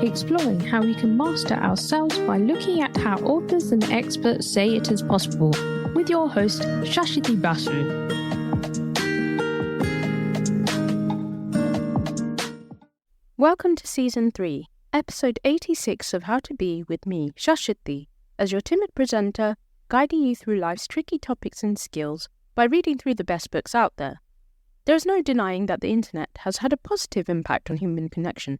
exploring how we can master ourselves by looking at how authors and experts say it is possible, with your host, Shashiti Basu. Welcome to Season 3, Episode 86 of How to Be with me, Shashiti, as your timid presenter, guiding you through life's tricky topics and skills by reading through the best books out there. There is no denying that the internet has had a positive impact on human connection.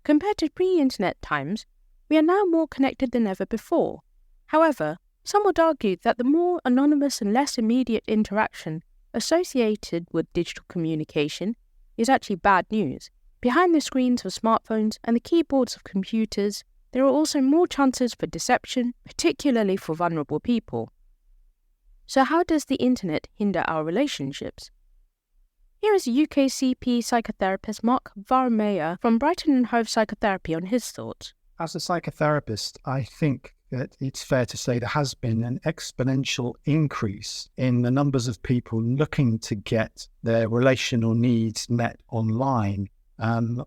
Compared to pre-internet times, we are now more connected than ever before. However, some would argue that the more anonymous and less immediate interaction associated with digital communication is actually bad news. Behind the screens of smartphones and the keyboards of computers, there are also more chances for deception, particularly for vulnerable people. So how does the internet hinder our relationships? Here is UKCP psychotherapist Mark Vahrmeyer from Brighton and Hove Psychotherapy on his thoughts. As a psychotherapist, I think that it's fair to say there has been an exponential increase in the numbers of people looking to get their relational needs met online.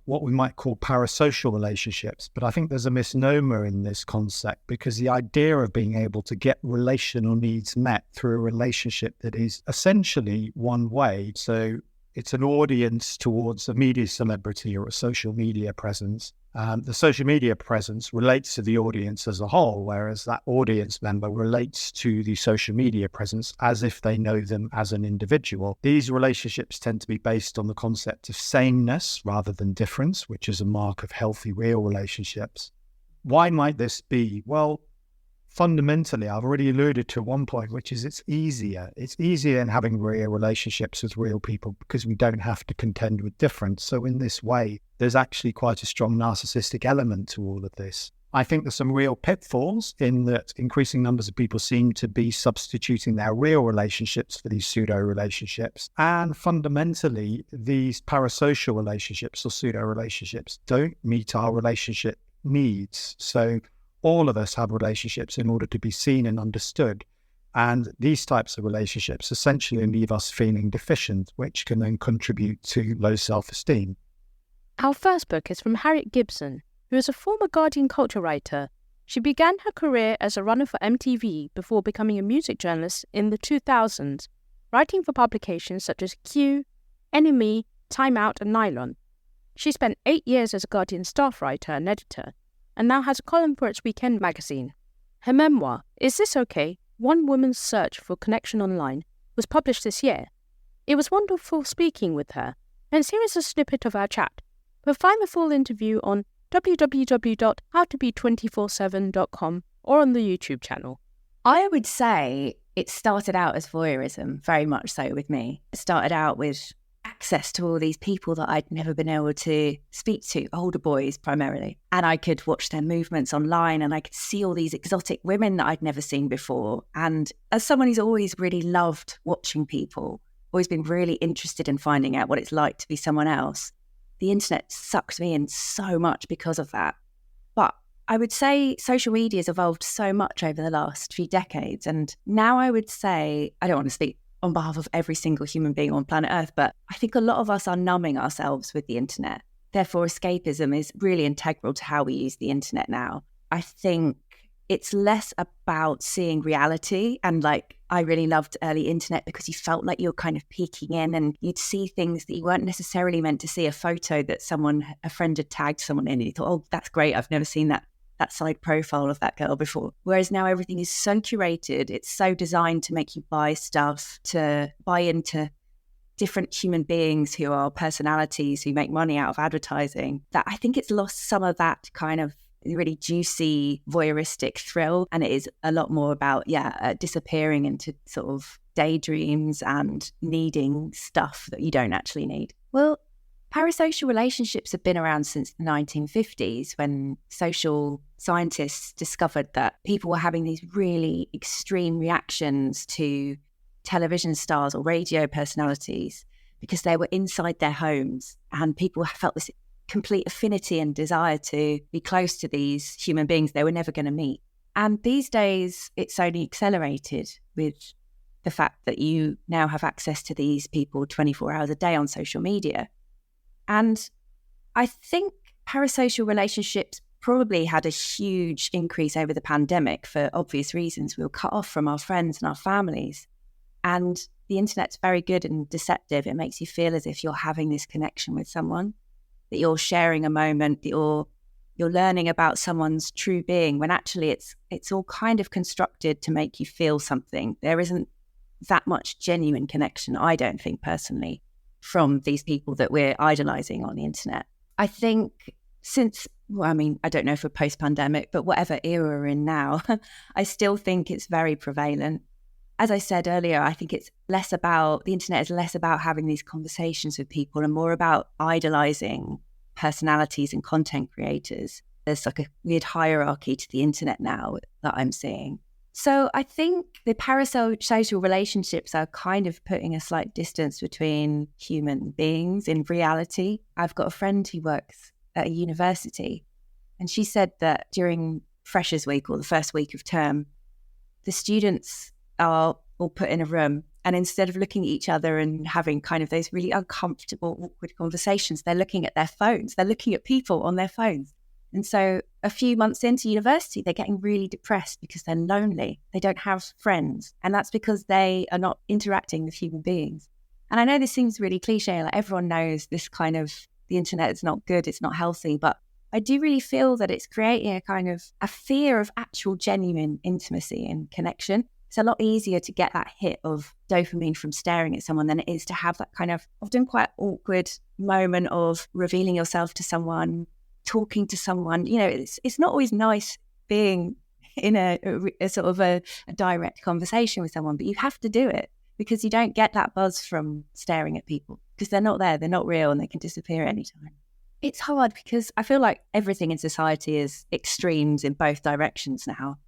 What we might call parasocial relationships. But I think there's a misnomer in this concept because the idea of being able to get relational needs met through a relationship that is essentially one way, so it's an audience towards a media celebrity or a social media presence. The social media presence relates to the audience as a whole, whereas that audience member relates to the social media presence as if they know them as an individual. These relationships tend to be based on the concept of sameness rather than difference, which is a mark of healthy, real relationships. Why might this be? Well, fundamentally, I've already alluded to one point, which is it's easier. It's easier than having real relationships with real people because we don't have to contend with difference. So in this way, there's actually quite a strong narcissistic element to all of this. I think there's some real pitfalls in that increasing numbers of people seem to be substituting their real relationships for these pseudo relationships. And fundamentally, these parasocial relationships or pseudo relationships don't meet our relationship needs. So all of us have relationships in order to be seen and understood. And these types of relationships essentially leave us feeling deficient, which can then contribute to low self-esteem. Our first book is from Harriet Gibsone, who is a former Guardian culture writer. She began her career as a runner for MTV before becoming a music journalist in the 2000s, writing for publications such as Q, NME, Time Out and Nylon. She spent 8 years as a Guardian staff writer and editor, and now has a column for its weekend magazine. Her memoir, Is This Okay? One Woman's Search for Connection Online, was published this year. It was wonderful speaking with her, and here is a snippet of our chat. But find the full interview on www.howtobe247.com or on the YouTube channel. I would say it started out as voyeurism, very much so with me. It started out with access to all these people that I'd never been able to speak to, older boys primarily. And I could watch their movements online and I could see all these exotic women that I'd never seen before. And as someone who's always really loved watching people, always been really interested in finding out what it's like to be someone else, the internet sucked me in so much because of that. But I would say social media has evolved so much over the last few decades. And now I would say, I don't want to speak on behalf of every single human being on planet Earth, but I think a lot of us are numbing ourselves with the internet. Therefore, escapism is really integral to how we use the internet now. I think it's less about seeing reality, and I really loved early internet because you felt like you were kind of peeking in and you'd see things that you weren't necessarily meant to see. A photo that a friend had tagged someone in and you thought, oh, that's great, I've never seen that side profile of that girl before. Whereas now everything is so curated, it's so designed to make you buy stuff, to buy into different human beings who are personalities, who make money out of advertising, that I think it's lost some of that kind of really juicy voyeuristic thrill. And it is a lot more about, disappearing into sort of daydreams and needing stuff that you don't actually need. Well, parasocial relationships have been around since the 1950s, when social scientists discovered that people were having these really extreme reactions to television stars or radio personalities because they were inside their homes, and people felt this complete affinity and desire to be close to these human beings they were never going to meet. And these days, it's only accelerated with the fact that you now have access to these people 24 hours a day on social media. And I think Parasocial relationships probably had a huge increase over the pandemic for obvious reasons. We were cut off from our friends and our families. And the internet's very good and deceptive. It makes you feel as if you're having this connection with someone, that you're sharing a moment, that you're learning about someone's true being, when actually it's all kind of constructed to make you feel something. There isn't that much genuine connection, I don't think personally, from these people that we're idolizing on the internet. I think I don't know if we're post-pandemic, but whatever era we're in now, I still think it's very prevalent. As I said earlier, I think the internet is less about having these conversations with people and more about idolizing personalities and content creators. There's like a weird hierarchy to the internet now that I'm seeing. So I think the parasocial relationships are kind of putting a slight distance between human beings in reality. I've got a friend who works at a university, and she said that during Freshers' Week, or the first week of term, the students are all put in a room, and instead of looking at each other and having kind of those really uncomfortable, awkward conversations, they're looking at their phones. They're looking at people on their phones. And so a few months into university, they're getting really depressed because they're lonely. They don't have friends. And that's because they are not interacting with human beings. And I know this seems really cliche, like everyone knows this kind of, the internet is not good, it's not healthy, but I do really feel that it's creating a kind of a fear of actual genuine intimacy and connection. It's a lot easier to get that hit of dopamine from staring at someone than it is to have that kind of often quite awkward moment of revealing yourself to someone, talking to someone. You know, it's not always nice being in a sort of a direct conversation with someone, but you have to do it because you don't get that buzz from staring at people because they're not there, they're not real, and they can disappear at any time. It's hard because I feel like everything in society is extremes in both directions now.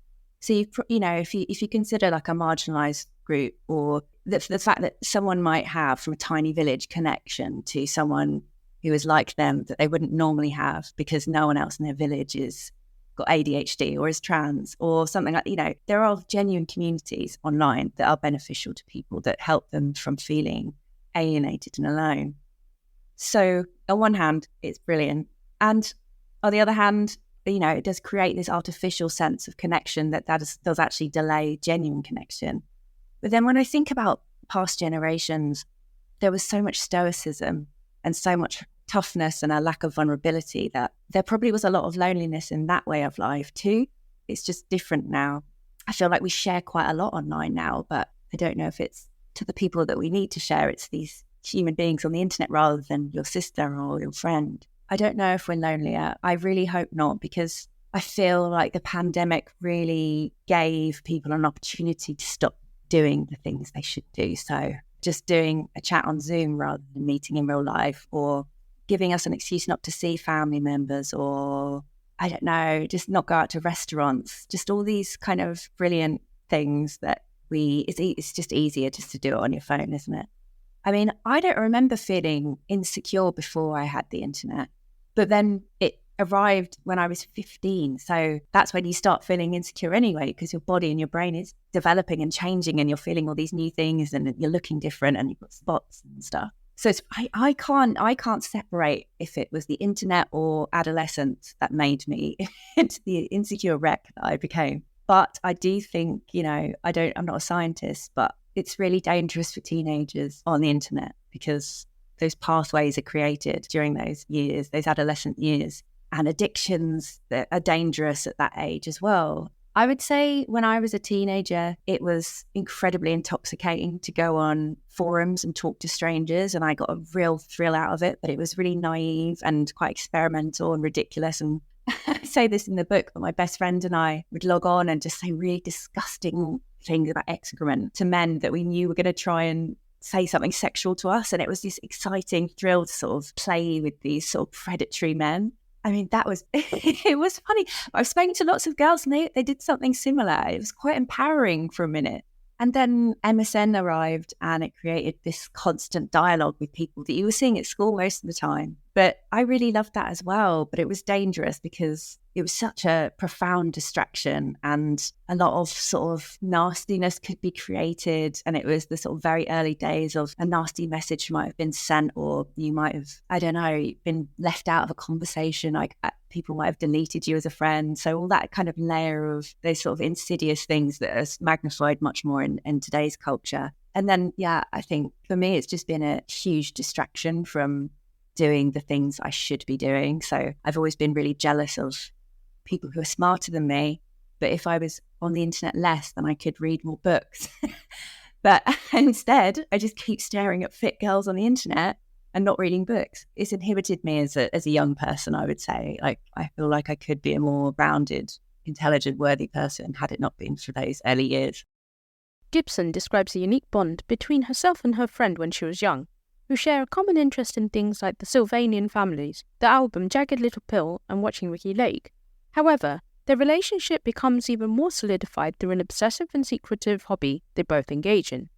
So, if you consider like a marginalised group, or the fact that someone might have from a tiny village connection to someone who is like them that they wouldn't normally have because no one else in their village is got ADHD or is trans or something like, there are genuine communities online that are beneficial to people that help them from feeling alienated and alone. So on one hand, it's brilliant. And on the other hand, it does create this artificial sense of connection that does actually delay genuine connection. But then when I think about past generations, there was so much stoicism and so much toughness and a lack of vulnerability that there probably was a lot of loneliness in that way of life too. It's just different now. I feel like we share quite a lot online now, but I don't know if it's to the people that we need to share. It's these human beings on the internet rather than your sister or your friend. I don't know if we're lonelier. I really hope not, because I feel like the pandemic really gave people an opportunity to stop doing the things they should do. So just doing a chat on Zoom rather than meeting in real life, or giving us an excuse not to see family members, or I don't know, just not go out to restaurants, just all these kind of brilliant things that it's just easier just to do it on your phone, isn't it? I mean, I don't remember feeling insecure before I had the internet, but then it arrived when I was 15. So that's when you start feeling insecure anyway, because your body and your brain is developing and changing and you're feeling all these new things and you're looking different and you've got spots and stuff. So I can't separate if it was the internet or adolescence that made me into the insecure wreck that I became. But I do think, I'm not a scientist, but it's really dangerous for teenagers on the internet because those pathways are created during those years, those adolescent years, and addictions that are dangerous at that age as well. I would say when I was a teenager, it was incredibly intoxicating to go on forums and talk to strangers, and I got a real thrill out of it, but it was really naive and quite experimental and ridiculous. And I say this in the book, but my best friend and I would log on and just say really disgusting things about excrement to men that we knew were going to try and say something sexual to us. And it was this exciting thrill to sort of play with these sort of predatory men. I mean, it was funny. I've spoken to lots of girls and they did something similar. It was quite empowering for a minute. And then MSN arrived and it created this constant dialogue with people that you were seeing at school most of the time. But I really loved that as well. But it was dangerous because it was such a profound distraction and a lot of sort of nastiness could be created. And it was the sort of very early days of a nasty message might have been sent, or you might have, I don't know, been left out of a conversation. Like people might have deleted you as a friend. So all that kind of layer of those sort of insidious things that are magnified much more in today's culture. And then, yeah, I think for me, it's just been a huge distraction from doing the things I should be doing. So I've always been really jealous of people who are smarter than me. But if I was on the internet less, then I could read more books. But instead, I just keep staring at fit girls on the internet and not reading books. It's inhibited me as a young person, I would say. Like, I feel like I could be a more rounded, intelligent, worthy person had it not been for those early years. Gibson describes a unique bond between herself and her friend when she was young, who share a common interest in things like the Sylvanian families, the album Jagged Little Pill, and watching Ricki Lake. However, their relationship becomes even more solidified through an obsessive and secretive hobby they both engage in.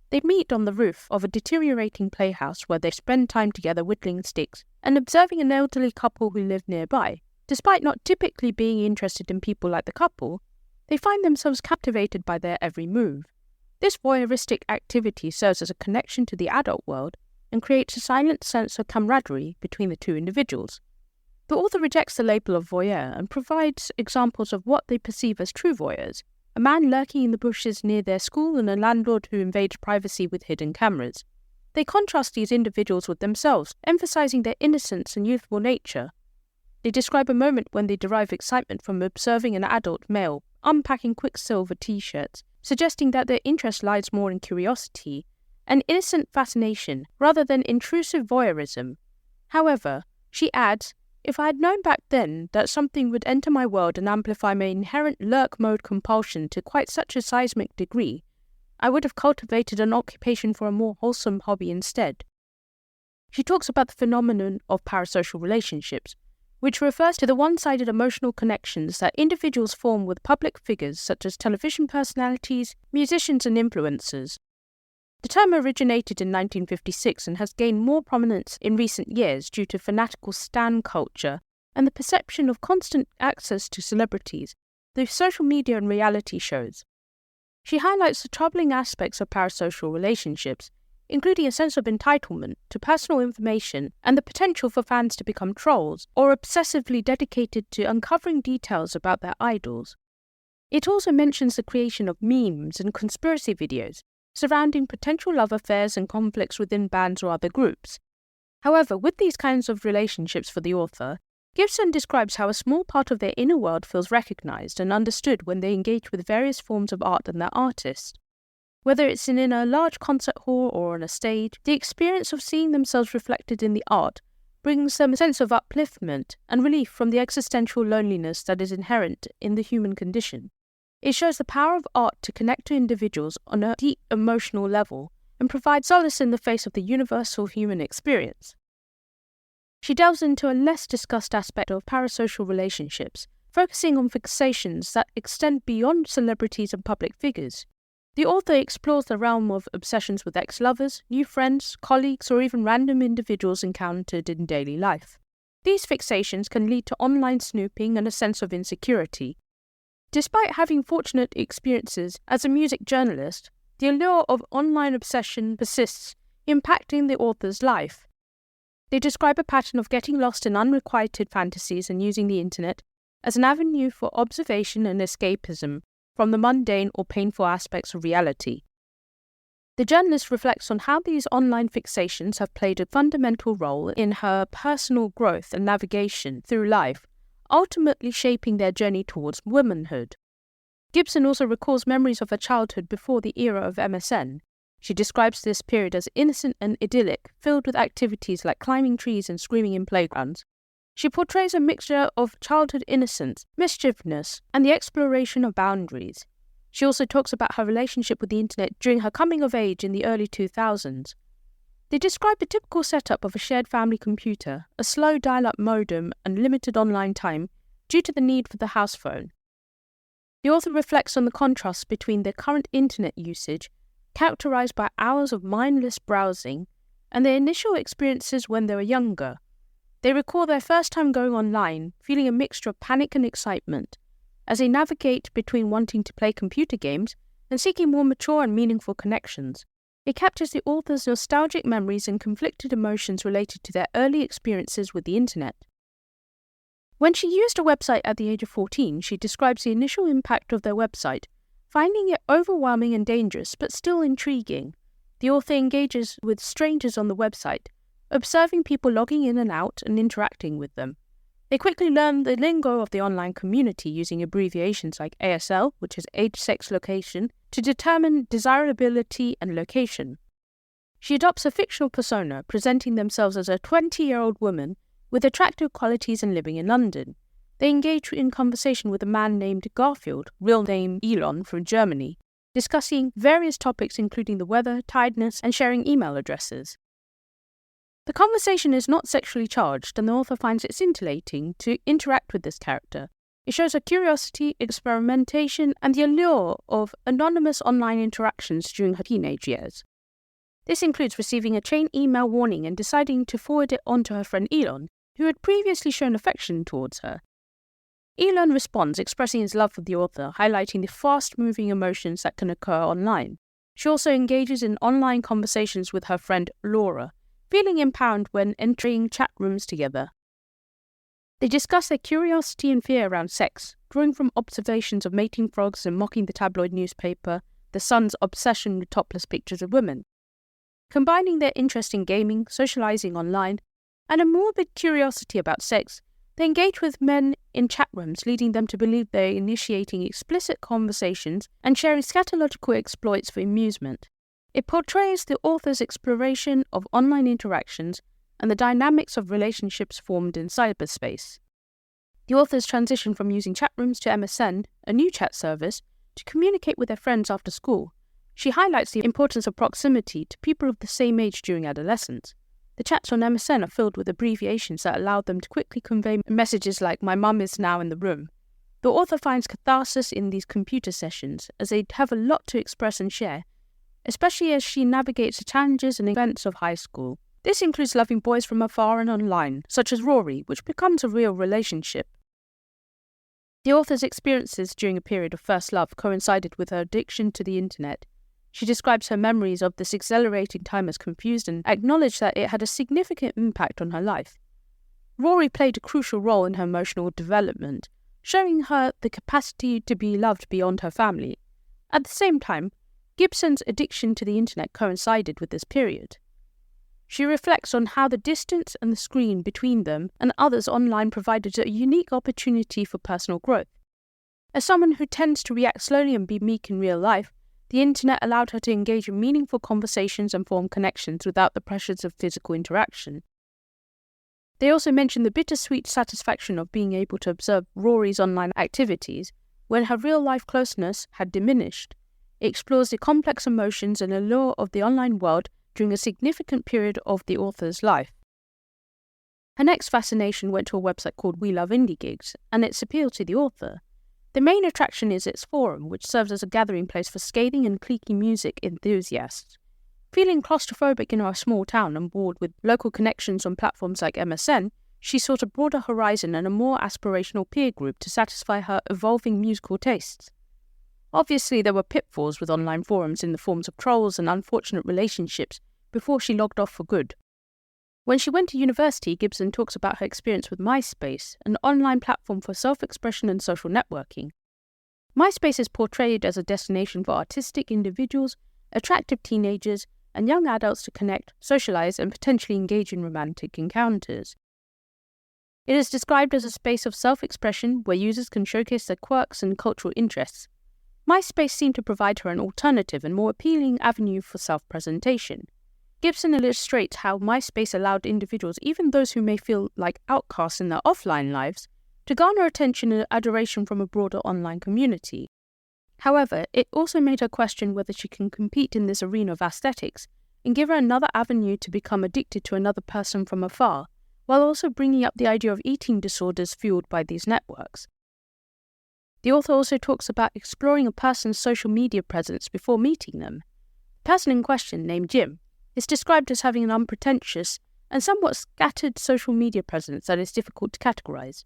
They meet on the roof of a deteriorating playhouse where they spend time together whittling sticks and observing an elderly couple who live nearby. Despite not typically being interested in people like the couple, they find themselves captivated by their every move. This voyeuristic activity serves as a connection to the adult world and creates a silent sense of camaraderie between the two individuals. The author rejects the label of voyeur and provides examples of what they perceive as true voyeurs: a man lurking in the bushes near their school and a landlord who invades privacy with hidden cameras. They contrast these individuals with themselves, emphasizing their innocence and youthful nature. They describe a moment when they derive excitement from observing an adult male unpacking Quicksilver t-shirts, suggesting that their interest lies more in curiosity and innocent fascination rather than intrusive voyeurism. However, she adds, if I had known back then that something would enter my world and amplify my inherent lurk mode compulsion to quite such a seismic degree, I would have cultivated an occupation for a more wholesome hobby instead. She talks about the phenomenon of parasocial relationships, which refers to the one-sided emotional connections that individuals form with public figures such as television personalities, musicians and influencers. The term originated in 1956 and has gained more prominence in recent years due to fanatical stan culture and the perception of constant access to celebrities through social media and reality shows. She highlights the troubling aspects of parasocial relationships, including a sense of entitlement to personal information and the potential for fans to become trolls or obsessively dedicated to uncovering details about their idols. It also mentions the creation of memes and conspiracy videos surrounding potential love affairs and conflicts within bands or other groups. However, with these kinds of relationships for the author, Gibson describes how a small part of their inner world feels recognized and understood when they engage with various forms of art and their artists. Whether it's in a large concert hall or on a stage, the experience of seeing themselves reflected in the art brings them a sense of upliftment and relief from the existential loneliness that is inherent in the human condition. It shows the power of art to connect to individuals on a deep emotional level and provide solace in the face of the universal human experience. She delves into a less discussed aspect of parasocial relationships, focusing on fixations that extend beyond celebrities and public figures. The author explores the realm of obsessions with ex-lovers, new friends, colleagues, or even random individuals encountered in daily life. These fixations can lead to online snooping and a sense of insecurity. Despite having fortunate experiences as a music journalist, the allure of online obsession persists, impacting the author's life. They describe a pattern of getting lost in unrequited fantasies and using the internet as an avenue for observation and escapism from the mundane or painful aspects of reality. The journalist reflects on how these online fixations have played a fundamental role in her personal growth and navigation through life, ultimately shaping their journey towards womanhood. Gibson also recalls memories of her childhood before the era of MSN. She describes this period as innocent and idyllic, filled with activities like climbing trees and screaming in playgrounds. She portrays a mixture of childhood innocence, mischievousness, and the exploration of boundaries. She also talks about her relationship with the internet during her coming of age in the early 2000s. They describe the typical setup of a shared family computer, a slow dial-up modem, and limited online time due to the need for the house phone. The author reflects on the contrast between their current internet usage, characterized by hours of mindless browsing, and their initial experiences when they were younger, They recall their first time going online, feeling a mixture of panic and excitement, as they navigate between wanting to play computer games and seeking more mature and meaningful connections. It captures the author's nostalgic memories and conflicted emotions related to their early experiences with the internet. When she used a website at the age of 14, she describes the initial impact of their website, finding it overwhelming and dangerous, but still intriguing. The author engages with strangers on the website, observing people logging in and out and interacting with them. They quickly learn the lingo of the online community using abbreviations like ASL, which is age, sex, location, to determine desirability and location. She adopts a fictional persona, presenting themselves as a 20-year-old woman with attractive qualities and living in London. They engage in conversation with a man named Garfield, real name Elon, from Germany, discussing various topics including the weather, tiredness, and sharing email addresses. The conversation is not sexually charged, and the author finds it scintillating to interact with this character. It shows her curiosity, experimentation, and the allure of anonymous online interactions during her teenage years. This includes receiving a chain email warning and deciding to forward it on to her friend Elon, who had previously shown affection towards her. Elon responds, expressing his love for the author, highlighting the fast-moving emotions that can occur online. She also engages in online conversations with her friend Laura, feeling empowered when entering chat rooms together. They discuss their curiosity and fear around sex, drawing from observations of mating frogs and mocking the tabloid newspaper, The Sun's obsession with topless pictures of women. Combining their interest in gaming, socializing online, and a morbid curiosity about sex, they engage with men in chat rooms, leading them to believe they're initiating explicit conversations and sharing scatological exploits for amusement. It portrays the author's exploration of online interactions and the dynamics of relationships formed in cyberspace. The author's transition from using chat rooms to MSN, a new chat service, to communicate with their friends after school. She highlights the importance of proximity to people of the same age during adolescence. The chats on MSN are filled with abbreviations that allow them to quickly convey messages like "my mum is now in the room." The author finds catharsis in these computer sessions, as they have a lot to express and share, especially as she navigates the challenges and events of high school. This includes loving boys from afar and online, such as Rory, which becomes a real relationship. The author's experiences during a period of first love coincided with her addiction to the internet. She describes her memories of this exhilarating time as confused and acknowledged that it had a significant impact on her life. Rory played a crucial role in her emotional development, showing her the capacity to be loved beyond her family. At the same time, Gibsone's addiction to the internet coincided with this period. She reflects on how the distance and the screen between them and others online provided a unique opportunity for personal growth. As someone who tends to react slowly and be meek in real life, the internet allowed her to engage in meaningful conversations and form connections without the pressures of physical interaction. They also mention the bittersweet satisfaction of being able to observe Rory's online activities when her real-life closeness had diminished. It explores the complex emotions and allure of the online world during a significant period of the author's life. Her next fascination went to a website called We Love Indie Gigs and its appeal to the author. The main attraction is its forum, which serves as a gathering place for scathing and cliquey music enthusiasts. Feeling claustrophobic in our small town and bored with local connections on platforms like MSN, she sought a broader horizon and a more aspirational peer group to satisfy her evolving musical tastes. Obviously, there were pitfalls with online forums in the forms of trolls and unfortunate relationships before she logged off for good. When she went to university, Gibson talks about her experience with MySpace, an online platform for self-expression and social networking. MySpace is portrayed as a destination for artistic individuals, attractive teenagers, and young adults to connect, socialize, and potentially engage in romantic encounters. It is described as a space of self-expression where users can showcase their quirks and cultural interests. MySpace seemed to provide her an alternative and more appealing avenue for self-presentation. Gibson illustrates how MySpace allowed individuals, even those who may feel like outcasts in their offline lives, to garner attention and adoration from a broader online community. However, it also made her question whether she can compete in this arena of aesthetics and give her another avenue to become addicted to another person from afar, while also bringing up the idea of eating disorders fueled by these networks. The author also talks about exploring a person's social media presence before meeting them. The person in question, named Jim, is described as having an unpretentious and somewhat scattered social media presence that is difficult to categorise.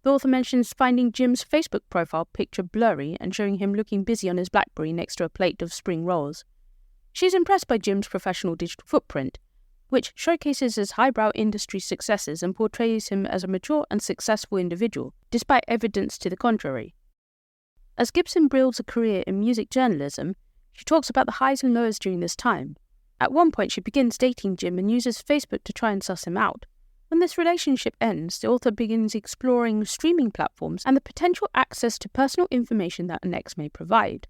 The author mentions finding Jim's Facebook profile picture blurry and showing him looking busy on his BlackBerry next to a plate of spring rolls. She's impressed by Jim's professional digital footprint, which showcases his highbrow industry successes and portrays him as a mature and successful individual, despite evidence to the contrary. As Gibson builds a career in music journalism, she talks about the highs and lows during this time. At one point, she begins dating Jim and uses Facebook to try and suss him out. When this relationship ends, the author begins exploring streaming platforms and the potential access to personal information that an ex may provide.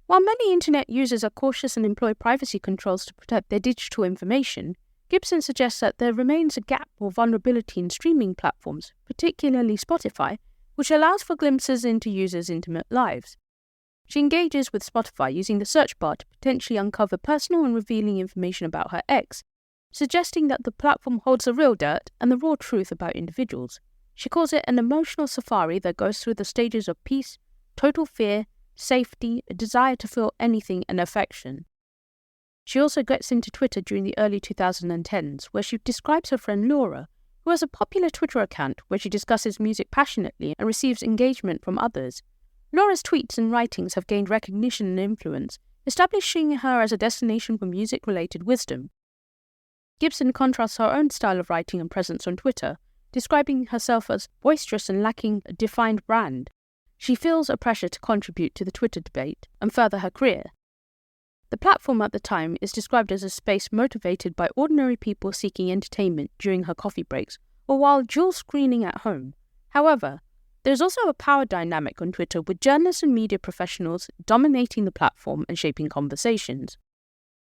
While many internet users are cautious and employ privacy controls to protect their digital information, Gibson suggests that there remains a gap or vulnerability in streaming platforms, particularly Spotify, which allows for glimpses into users' intimate lives. She engages with Spotify using the search bar to potentially uncover personal and revealing information about her ex, suggesting that the platform holds the real dirt and the raw truth about individuals. She calls it an emotional safari that goes through the stages of peace, total fear, safety, a desire to feel anything, and affection. She also gets into Twitter during the early 2010s, where she describes her friend Laura, who has a popular Twitter account where she discusses music passionately and receives engagement from others. Laura's tweets and writings have gained recognition and influence, establishing her as a destination for music-related wisdom. Gibson contrasts her own style of writing and presence on Twitter, describing herself as boisterous and lacking a defined brand. She feels a pressure to contribute to the Twitter debate and further her career. The platform at the time is described as a space motivated by ordinary people seeking entertainment during her coffee breaks or while dual screening at home. However, there's also a power dynamic on Twitter with journalists and media professionals dominating the platform and shaping conversations.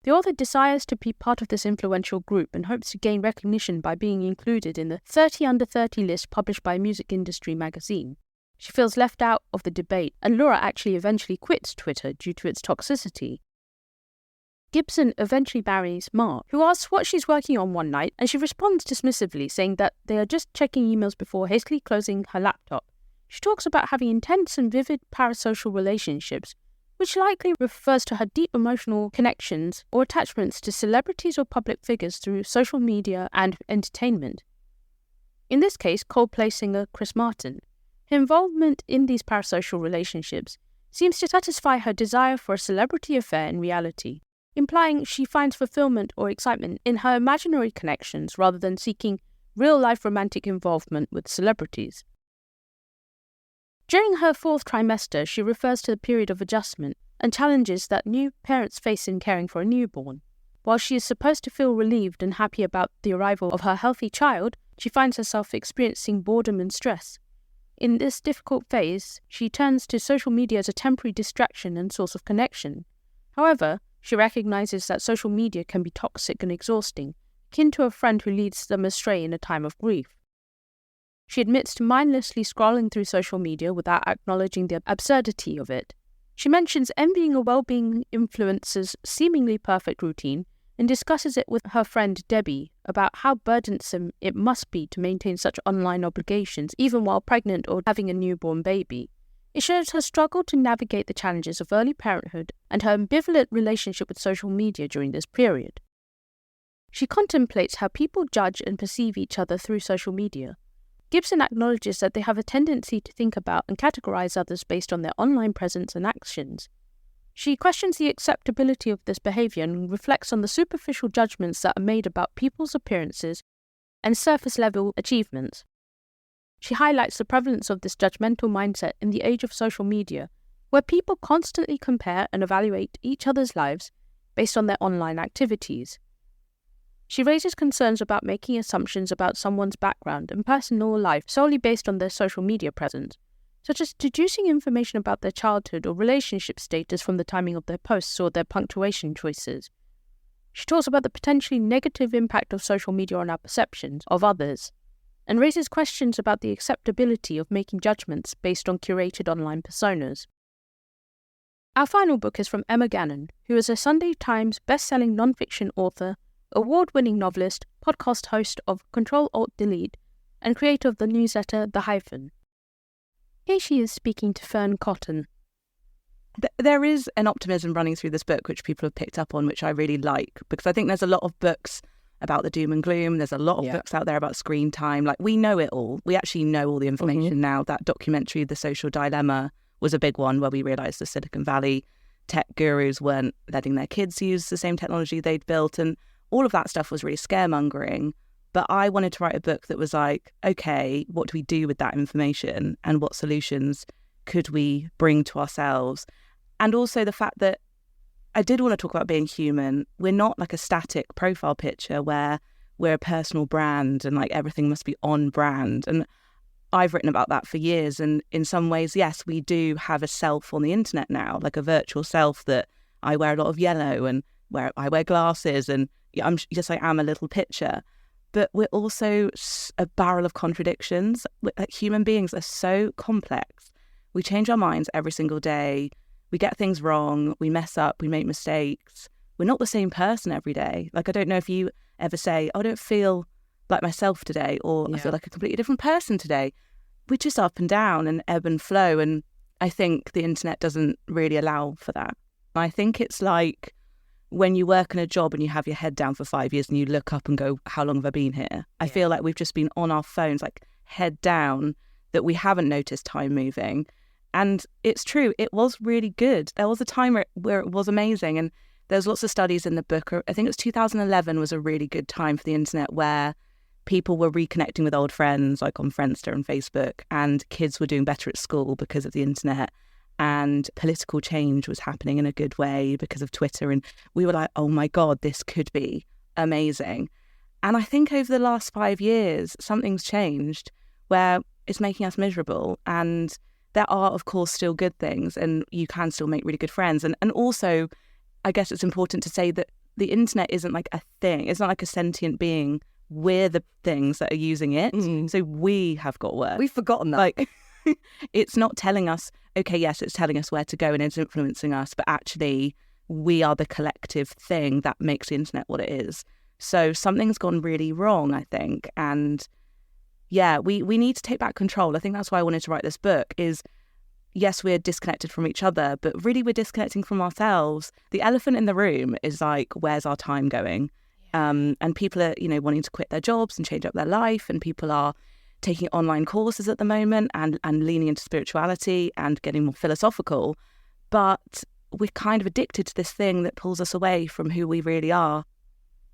The author desires to be part of this influential group and hopes to gain recognition by being included in the 30 Under 30 list published by Music Industry magazine. She feels left out of the debate, and Laura actually eventually quits Twitter due to its toxicity. Gibson eventually marries Mark, who asks what she's working on one night, and she responds dismissively, saying that they are just checking emails before hastily closing her laptop. She talks about having intense and vivid parasocial relationships, which likely refers to her deep emotional connections or attachments to celebrities or public figures through social media and entertainment. In this case, Coldplay singer Chris Martin. Her involvement in these parasocial relationships seems to satisfy her desire for a celebrity affair in reality, implying she finds fulfillment or excitement in her imaginary connections rather than seeking real-life romantic involvement with celebrities. During her fourth trimester, she refers to the period of adjustment and challenges that new parents face in caring for a newborn. While she is supposed to feel relieved and happy about the arrival of her healthy child, she finds herself experiencing boredom and stress. In this difficult phase, she turns to social media as a temporary distraction and source of connection. However, she recognizes that social media can be toxic and exhausting, akin to a friend who leads them astray in a time of grief. She admits to mindlessly scrolling through social media without acknowledging the absurdity of it. She mentions envying a well-being influencer's seemingly perfect routine and discusses it with her friend Debbie about how burdensome it must be to maintain such online obligations even while pregnant or having a newborn baby. It shows her struggle to navigate the challenges of early parenthood and her ambivalent relationship with social media during this period. She contemplates how people judge and perceive each other through social media. Gibson acknowledges that they have a tendency to think about and categorize others based on their online presence and actions. She questions the acceptability of this behavior and reflects on the superficial judgments that are made about people's appearances and surface-level achievements. She highlights the prevalence of this judgmental mindset in the age of social media, where people constantly compare and evaluate each other's lives based on their online activities. She raises concerns about making assumptions about someone's background and personal life solely based on their social media presence, such as deducing information about their childhood or relationship status from the timing of their posts or their punctuation choices. She talks about the potentially negative impact of social media on our perceptions of others, and raises questions about the acceptability of making judgments based on curated online personas. Our final book is from Emma Gannon, who is a Sunday Times best-selling non-fiction author, award-winning novelist, podcast host of Control-Alt-Delete, and creator of the newsletter The Hyphen. Here she is speaking to Fern Cotton. There is an optimism running through this book which people have picked up on, which I really like, because I think there's a lot of books about the doom and gloom. There's a lot of books out there about screen time. Like, we know it all. We actually know all the information now. That documentary, The Social Dilemma, was a big one where we realised the Silicon Valley tech gurus weren't letting their kids use the same technology they'd built. And all of that stuff was really scaremongering. But I wanted to write a book that was like, okay, what do we do with that information and what solutions could we bring to ourselves? And also the fact that I did want to talk about being human. We're not like a static profile picture where we're a personal brand and like everything must be on brand. And I've written about that for years. And in some ways, yes, we do have a self on the internet now, like a virtual self that I wear a lot of yellow and where I wear glasses and I am a little picture. But we're also a barrel of contradictions. Like, human beings are so complex. We change our minds every single day. We get things wrong, we mess up, we make mistakes. We're not the same person every day. Like, I don't know if you ever say, I don't feel like myself today, or I feel like a completely different person today. We're just up and down and ebb and flow. And I think the internet doesn't really allow for that. I think it's like when you work in a job and you have your head down for 5 years and you look up and go, how long have I been here? I feel like we've just been on our phones, like head down, that we haven't noticed time moving. And it's true, it was really good. There was a time where it was amazing. And there's lots of studies in the book. I think it was 2011 was a really good time for the internet where people were reconnecting with old friends, like on Friendster and Facebook, and kids were doing better at school because of the internet. And political change was happening in a good way because of Twitter. And we were like, oh my God, this could be amazing. And I think over the last 5 years, something's changed where it's making us miserable. And there are, of course, still good things, and you can still make really good friends. And also, I guess it's important to say that the internet isn't like a thing. It's not like a sentient being. We're the things that are using it. So we have got work. We've forgotten that. Like, it's not telling us, okay, yes, it's telling us where to go and it's influencing us, but actually we are the collective thing that makes the internet what it is. So something's gone really wrong, I think. And yeah, we need to take back control. I think that's why I wanted to write this book is, yes, we're disconnected from each other, but really we're disconnecting from ourselves. The elephant in the room is like, where's our time going? And people are, wanting to quit their jobs and change up their life. And people are taking online courses at the moment and leaning into spirituality and getting more philosophical. But we're kind of addicted to this thing that pulls us away from who we really are.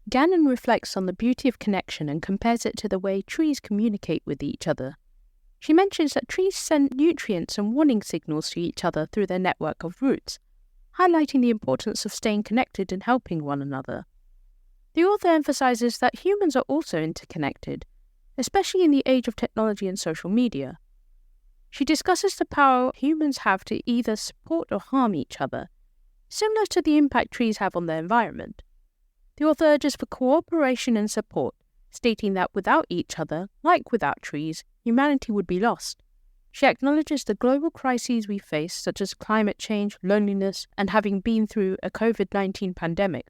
Gannon reflects on the beauty of connection and compares it to the way trees communicate with each other. She mentions that trees send nutrients and warning signals to each other through their network of roots, highlighting the importance of staying connected and helping one another. The author emphasizes that humans are also interconnected, especially in the age of technology and social media. She discusses the power humans have to either support or harm each other, similar to the impact trees have on their environment. The author urges for cooperation and support, stating that without each other, like without trees, humanity would be lost. She acknowledges the global crises we face, such as climate change, loneliness, and having been through a COVID-19 pandemic,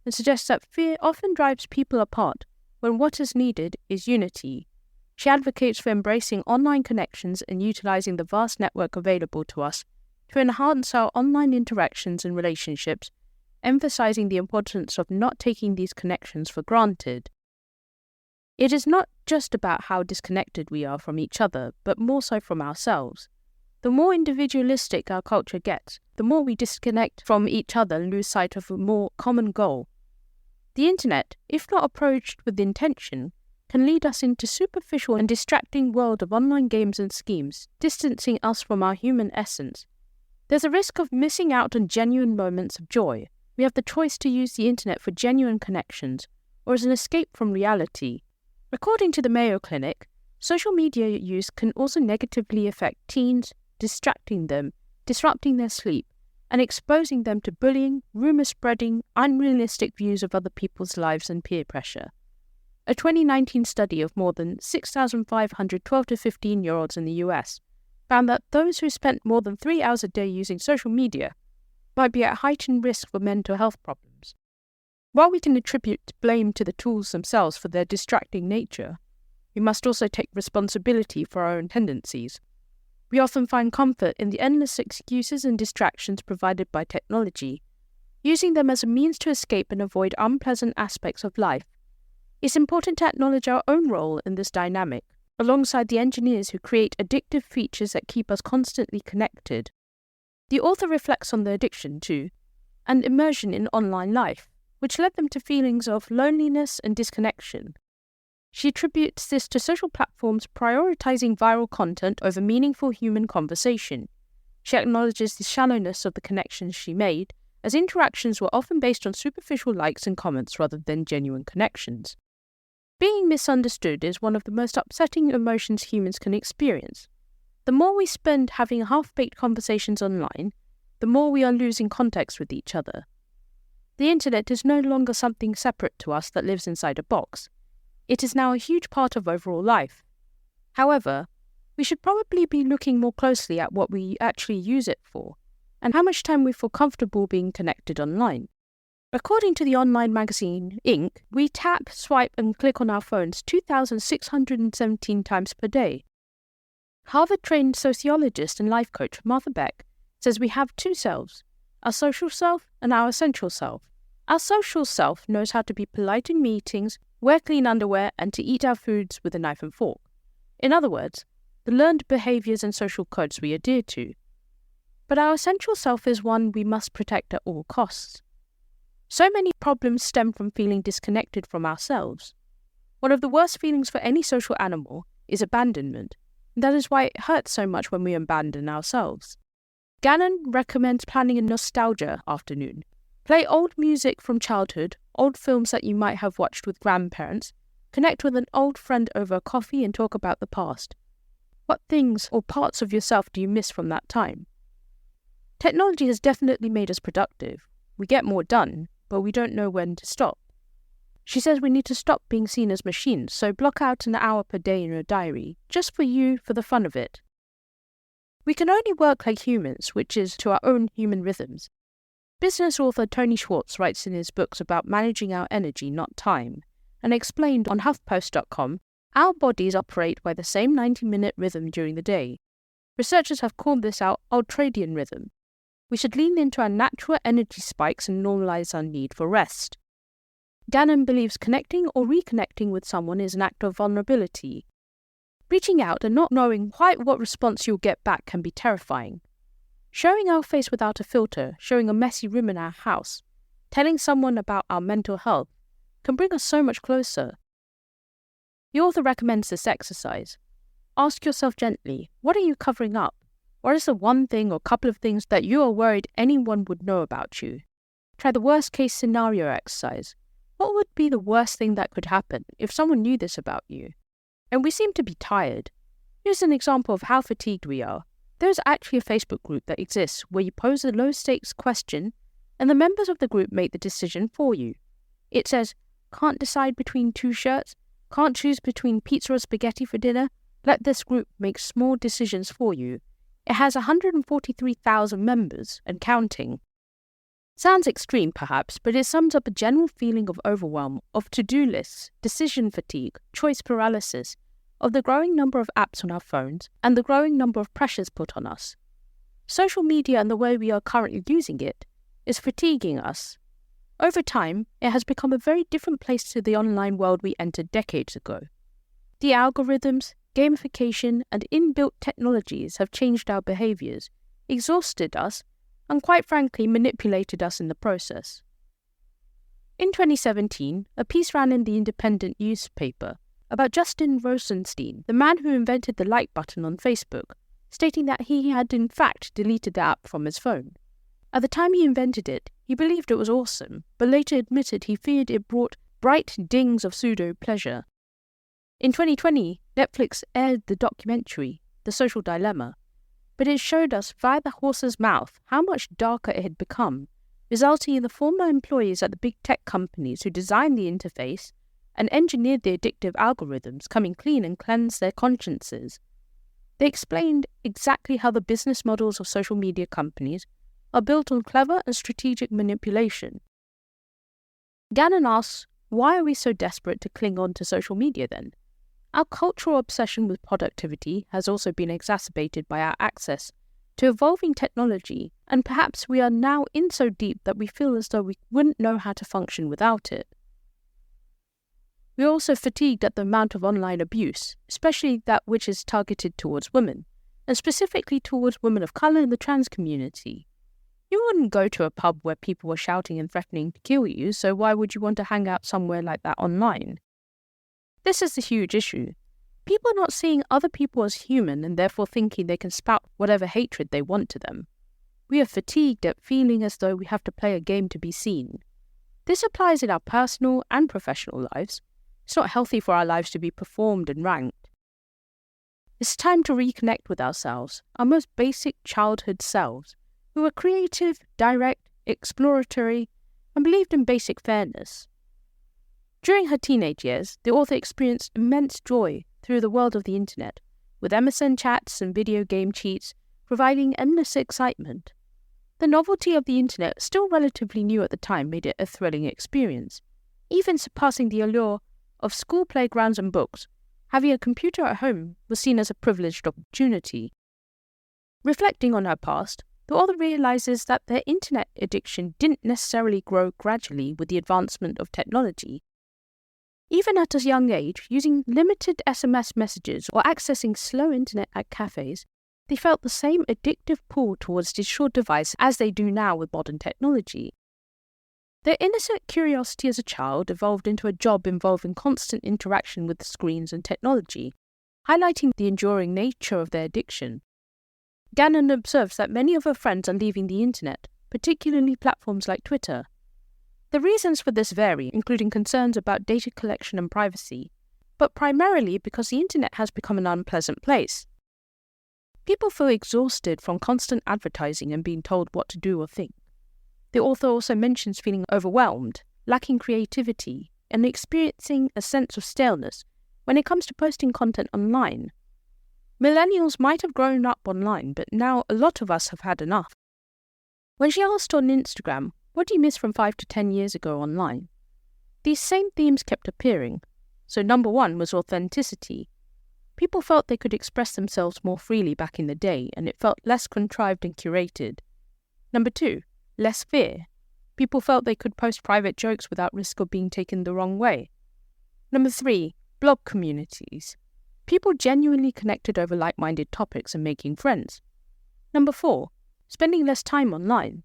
and suggests that fear often drives people apart, when what is needed is unity. She advocates for embracing online connections and utilizing the vast network available to us to enhance our online interactions and relationships, emphasizing the importance of not taking these connections for granted. It is not just about how disconnected we are from each other, but more so from ourselves. The more individualistic our culture gets, the more we disconnect from each other and lose sight of a more common goal. The internet, if not approached with intention, can lead us into superficial and distracting world of online games and schemes, distancing us from our human essence. There's a risk of missing out on genuine moments of joy. We have the choice to use the internet for genuine connections, or as an escape from reality. According to the Mayo Clinic, social media use can also negatively affect teens, distracting them, disrupting their sleep, and exposing them to bullying, rumour spreading, unrealistic views of other people's lives and peer pressure. A 2019 study of more than 6,500 12 to 15-year-olds in the US found that those who spent more than 3 hours a day using social media might be at heightened risk for mental health problems. While we can attribute blame to the tools themselves for their distracting nature, we must also take responsibility for our own tendencies. We often find comfort in the endless excuses and distractions provided by technology, using them as a means to escape and avoid unpleasant aspects of life. It's important to acknowledge our own role in this dynamic, alongside the engineers who create addictive features that keep us constantly connected. The author reflects on the addiction to and immersion in online life, which led them to feelings of loneliness and disconnection. She attributes this to social platforms prioritizing viral content over meaningful human conversation. She acknowledges the shallowness of the connections she made, as interactions were often based on superficial likes and comments rather than genuine connections. Being misunderstood is one of the most upsetting emotions humans can experience. The more we spend having half-baked conversations online, the more we are losing context with each other. The internet is no longer something separate to us that lives inside a box. It is now a huge part of overall life. However, we should probably be looking more closely at what we actually use it for, and how much time we feel comfortable being connected online. According to the online magazine Inc., we tap, swipe, and click on our phones 2,617 times per day. Harvard-trained sociologist and life coach Martha Beck says we have two selves, our social self and our essential self. Our social self knows how to be polite in meetings, wear clean underwear, and to eat our foods with a knife and fork. In other words, the learned behaviours and social codes we adhere to. But our essential self is one we must protect at all costs. So many problems stem from feeling disconnected from ourselves. One of the worst feelings for any social animal is abandonment, and that is why it hurts so much when we abandon ourselves. Gannon recommends planning a nostalgia afternoon. Play old music from childhood, old films that you might have watched with grandparents, connect with an old friend over coffee and talk about the past. What things or parts of yourself do you miss from that time? Technology has definitely made us productive. We get more done, but we don't know when to stop. She says we need to stop being seen as machines, so block out an hour per day in your diary, just for you, for the fun of it. We can only work like humans, which is to our own human rhythms. Business author Tony Schwartz writes in his books about managing our energy, not time, and explained on HuffPost.com, our bodies operate by the same 90-minute rhythm during the day. Researchers have called this our ultradian rhythm. We should lean into our natural energy spikes and normalize our need for rest. Gannon believes connecting or reconnecting with someone is an act of vulnerability. Reaching out and not knowing quite what response you'll get back can be terrifying. Showing our face without a filter, showing a messy room in our house, telling someone about our mental health, can bring us so much closer. The author recommends this exercise. Ask yourself gently, what are you covering up? What is the one thing or couple of things that you are worried anyone would know about you? Try the worst-case scenario exercise. What would be the worst thing that could happen if someone knew this about you? And we seem to be tired. Here's an example of how fatigued we are. There's actually a Facebook group that exists where you pose a low-stakes question and the members of the group make the decision for you. It says, can't decide between two shirts, can't choose between pizza or spaghetti for dinner, let this group make small decisions for you. It has 143,000 members and counting. Sounds extreme perhaps, but it sums up a general feeling of overwhelm, of to-do lists, decision fatigue, choice paralysis, of the growing number of apps on our phones and the growing number of pressures put on us. Social media and the way we are currently using it is fatiguing us. Over time, it has become a very different place to the online world we entered decades ago. The algorithms, gamification, and inbuilt technologies have changed our behaviours, exhausted us, and quite frankly manipulated us in the process. In 2017, a piece ran in the Independent newspaper about Justin Rosenstein, the man who invented the like button on Facebook, stating that he had in fact deleted the app from his phone. At the time he invented it, he believed it was awesome, but later admitted he feared it brought bright dings of pseudo-pleasure. In 2020, Netflix aired the documentary, The Social Dilemma, but it showed us via the horse's mouth how much darker it had become, resulting in the former employees at the big tech companies who designed the interface and engineered the addictive algorithms coming clean and cleanse their consciences. They explained exactly how the business models of social media companies are built on clever and strategic manipulation. Gannon asks, why are we so desperate to cling on to social media then? Our cultural obsession with productivity has also been exacerbated by our access to evolving technology, and perhaps we are now in so deep that we feel as though we wouldn't know how to function without it. We are also fatigued at the amount of online abuse, especially that which is targeted towards women, and specifically towards women of colour in the trans community. You wouldn't go to a pub where people were shouting and threatening to kill you, so why would you want to hang out somewhere like that online? This is the huge issue. People are not seeing other people as human and therefore thinking they can spout whatever hatred they want to them. We are fatigued at feeling as though we have to play a game to be seen. This applies in our personal and professional lives. It's not healthy for our lives to be performed and ranked. It's time to reconnect with ourselves, our most basic childhood selves, who were creative, direct, exploratory, and believed in basic fairness. During her teenage years, the author experienced immense joy through the world of the internet, with MSN chats and video game cheats providing endless excitement. The novelty of the internet, still relatively new at the time, made it a thrilling experience, even surpassing the allure of school playgrounds and books. Having a computer at home was seen as a privileged opportunity. Reflecting on her past, the author realizes that their internet addiction didn't necessarily grow gradually with the advancement of technology. Even at a young age, using limited SMS messages or accessing slow internet at cafes, they felt the same addictive pull towards digital device as they do now with modern technology. Their innocent curiosity as a child evolved into a job involving constant interaction with screens and technology, highlighting the enduring nature of their addiction. Gannon observes that many of her friends are leaving the internet, particularly platforms like Twitter. The reasons for this vary, including concerns about data collection and privacy, but primarily because the internet has become an unpleasant place. People feel exhausted from constant advertising and being told what to do or think. The author also mentions feeling overwhelmed, lacking creativity, and experiencing a sense of staleness when it comes to posting content online. Millennials might have grown up online, but now a lot of us have had enough. When she asked on Instagram, "What do you miss from 5 to 10 years ago online?" these same themes kept appearing. So number one was authenticity. People felt they could express themselves more freely back in the day, and it felt less contrived and curated. Number two, less fear. People felt they could post private jokes without risk of being taken the wrong way. Number three, blog communities. People genuinely connected over like-minded topics and making friends. Number four, spending less time online.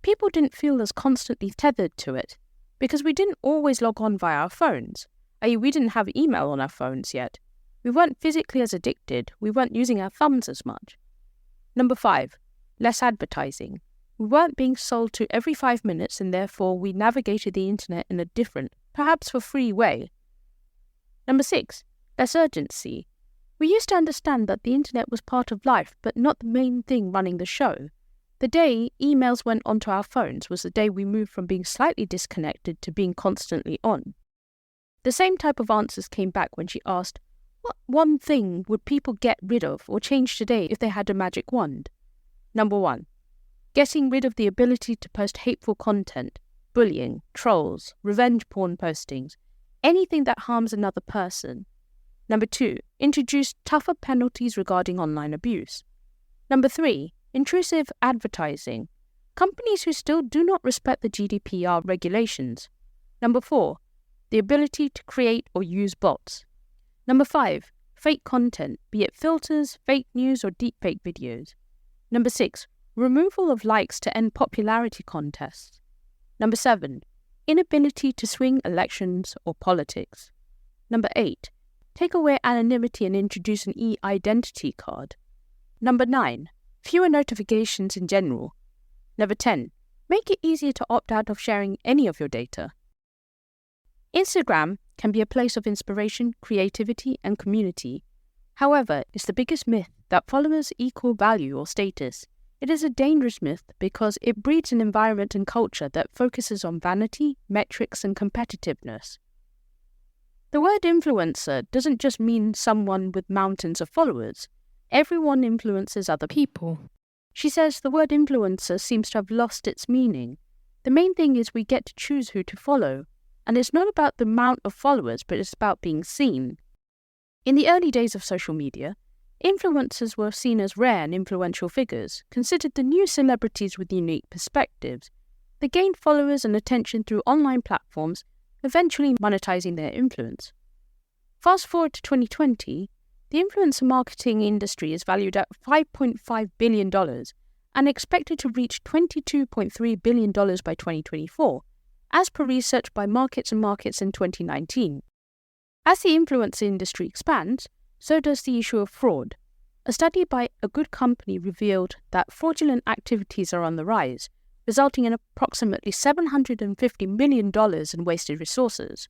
People didn't feel as constantly tethered to it because we didn't always log on via our phones, i.e. we didn't have email on our phones yet. We weren't physically as addicted, we weren't using our thumbs as much. Number five, less advertising. We weren't being sold to every 5 minutes and therefore we navigated the internet in a different, perhaps for free way. Number six, less urgency. We used to understand that the internet was part of life but not the main thing running the show. The day emails went onto our phones was the day we moved from being slightly disconnected to being constantly on. The same type of answers came back when she asked, what one thing would people get rid of or change today if they had a magic wand? Number one, getting rid of the ability to post hateful content, bullying, trolls, revenge porn postings, anything that harms another person. Number two, introduce tougher penalties regarding online abuse. Number three, intrusive advertising. Companies who still do not respect the GDPR regulations. Number four, the ability to create or use bots. Number five, fake content, be it filters, fake news, or deepfake videos. Number six, removal of likes to end popularity contests. Number seven, inability to swing elections or politics. Number eight, take away anonymity and introduce an e-identity card. Number nine, fewer notifications in general. Number 10, make it easier to opt out of sharing any of your data. Instagram can be a place of inspiration, creativity, and community. However, it's the biggest myth that followers equal value or status. It is a dangerous myth because it breeds an environment and culture that focuses on vanity, metrics, and competitiveness. The word influencer doesn't just mean someone with mountains of followers. Everyone influences other people. She says the word influencer seems to have lost its meaning. The main thing is we get to choose who to follow. And it's not about the amount of followers, but it's about being seen. In the early days of social media, influencers were seen as rare and influential figures, considered the new celebrities with unique perspectives. They gained followers and attention through online platforms eventually monetizing their influence. Fast forward to 2020, the influencer marketing industry is valued at $5.5 billion and expected to reach $22.3 billion by 2024, as per research by Markets and Markets in 2019. As the influencer industry expands, so does the issue of fraud. A study by a good company revealed that fraudulent activities are on the rise, resulting in approximately $750 million in wasted resources.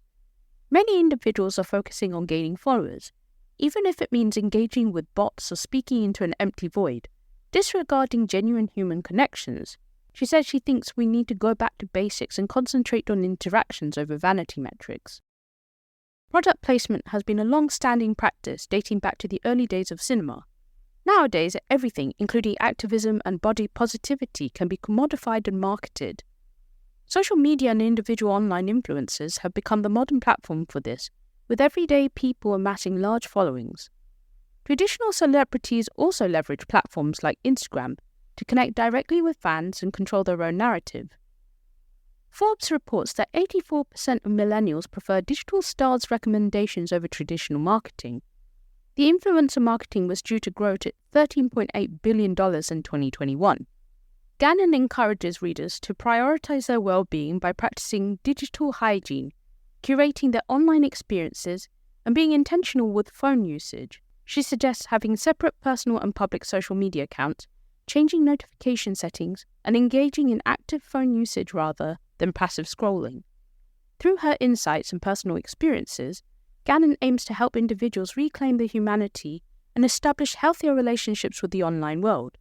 Many individuals are focusing on gaining followers, even if it means engaging with bots or speaking into an empty void, disregarding genuine human connections. She said she thinks we need to go back to basics and concentrate on interactions over vanity metrics. Product placement has been a long-standing practice dating back to the early days of cinema. Nowadays, everything, including activism and body positivity, can be commodified and marketed. Social media and individual online influencers have become the modern platform for this, with everyday people amassing large followings. Traditional celebrities also leverage platforms like Instagram to connect directly with fans and control their own narrative. Forbes reports that 84% of millennials prefer digital stars' recommendations over traditional marketing. The influencer marketing was due to grow to $13.8 billion in 2021. Gannon encourages readers to prioritize their well-being by practicing digital hygiene, curating their online experiences, and being intentional with phone usage. She suggests having separate personal and public social media accounts, changing notification settings, and engaging in active phone usage rather than passive scrolling. Through her insights and personal experiences, Gannon aims to help individuals reclaim their humanity and establish healthier relationships with the online world.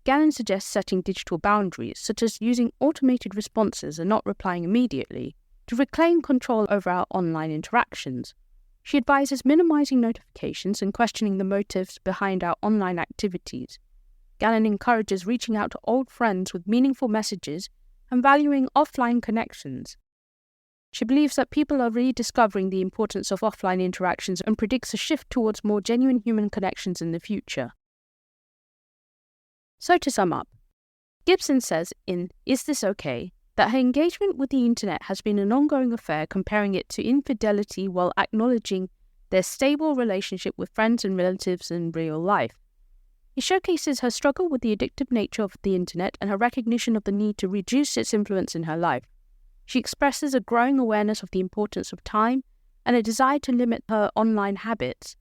Gannon suggests setting digital boundaries, such as using automated responses and not replying immediately, to reclaim control over our online interactions. She advises minimizing notifications and questioning the motives behind our online activities. Gannon encourages reaching out to old friends with meaningful messages and valuing offline connections. She believes that people are rediscovering the importance of offline interactions and predicts a shift towards more genuine human connections in the future. So to sum up, Gibson says in Is This Okay? That her engagement with the internet has been an ongoing affair, comparing it to infidelity while acknowledging their stable relationship with friends and relatives in real life. He showcases her struggle with the addictive nature of the internet and her recognition of the need to reduce its influence in her life. She expresses a growing awareness of the importance of time and a desire to limit her online habits.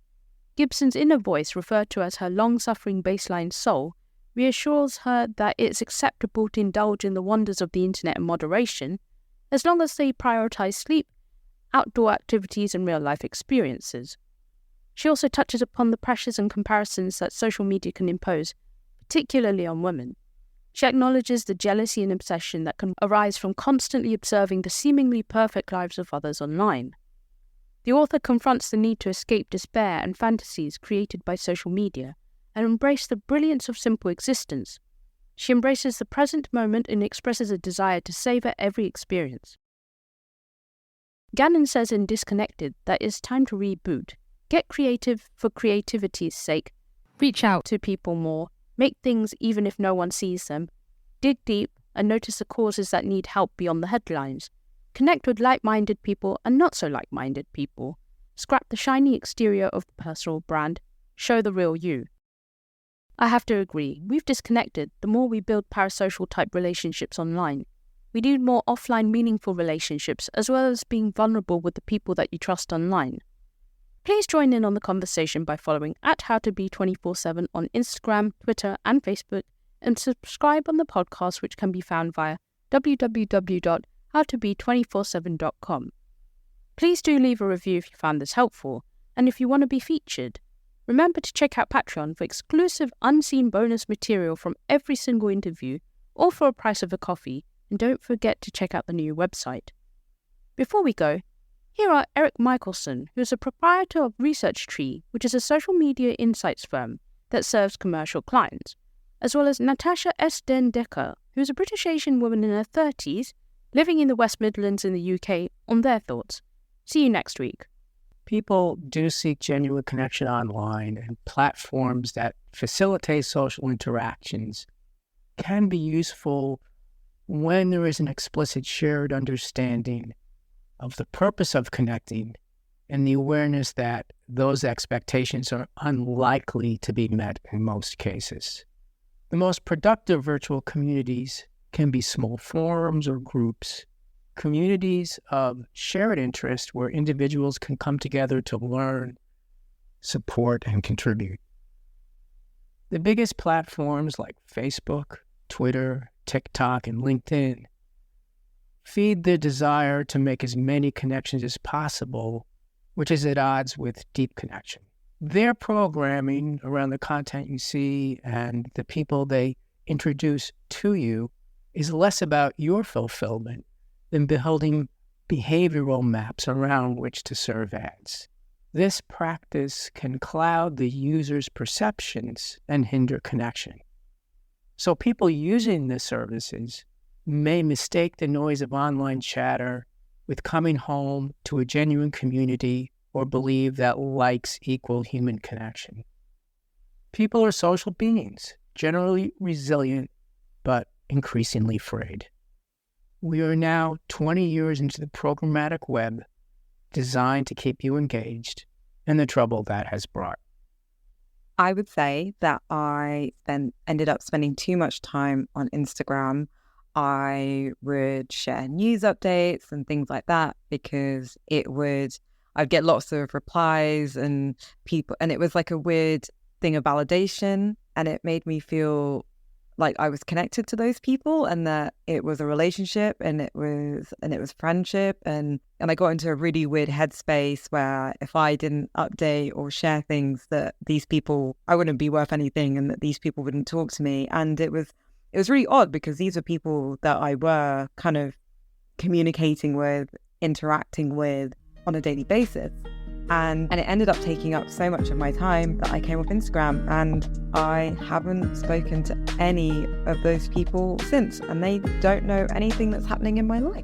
Gibson's inner voice, referred to as her long-suffering baseline soul, reassures her that it's acceptable to indulge in the wonders of the internet in moderation, as long as they prioritize sleep, outdoor activities, and real-life experiences. She also touches upon the pressures and comparisons that social media can impose, particularly on women. She acknowledges the jealousy and obsession that can arise from constantly observing the seemingly perfect lives of others online. The author confronts the need to escape despair and fantasies created by social media and embrace the brilliance of simple existence. She embraces the present moment and expresses a desire to savor every experience. Gannon says in Disconnected that it's time to reboot. Get creative for creativity's sake. Reach out to people more. Make things even if no one sees them. Dig deep and notice the causes that need help beyond the headlines. Connect with like-minded people and not so like-minded people. Scrap the shiny exterior of the personal brand. Show the real you. I have to agree, we've disconnected the more we build parasocial-type relationships online. We need more offline meaningful relationships, as well as being vulnerable with the people that you trust online. Please join in on the conversation by following @HowToBe247 on Instagram, Twitter, and Facebook, and subscribe on the podcast, which can be found via www.howtobe247.com. Please do leave a review if you found this helpful, and if you want to be featured. Remember to check out Patreon for exclusive unseen bonus material from every single interview, or for a price of a coffee, and don't forget to check out the new website. Before we go, here are Eric Michelson, who is a proprietor of Research Tree, which is a social media insights firm that serves commercial clients, as well as Natasha S. Dekker, who is a British Asian woman in her 30s, living in the West Midlands in the UK, on their thoughts. See you next week. People do seek genuine connection online, and platforms that facilitate social interactions can be useful when there is an explicit shared understanding of the purpose of connecting and the awareness that those expectations are unlikely to be met in most cases. The most productive virtual communities can be small forums or groups, communities of shared interest where individuals can come together to learn, support, and contribute. The biggest platforms like Facebook, Twitter, TikTok, and LinkedIn feed the desire to make as many connections as possible, which is at odds with deep connection. Their programming around the content you see and the people they introduce to you is less about your fulfillment than building behavioral maps around which to serve ads. This practice can cloud the user's perceptions and hinder connection. So people using the services may mistake the noise of online chatter with coming home to a genuine community or believe that likes equal human connection. People are social beings, generally resilient, but increasingly frayed. We are now 20 years into the programmatic web designed to keep you engaged and the trouble that has brought. I would say that I then ended up spending too much time on Instagram. I would share news updates and things like that because I'd get lots of replies and people, and it was like a weird thing of validation, and it made me feel like I was connected to those people and that it was a relationship and it was friendship, and I got into a really weird headspace where if I didn't update or share things that these people, I wouldn't be worth anything and that these people wouldn't talk to me. And it was really odd because these were people that I were kind of communicating with, interacting with on a daily basis. And it ended up taking up so much of my time that I came off Instagram, and I haven't spoken to any of those people since, and they don't know anything that's happening in my life.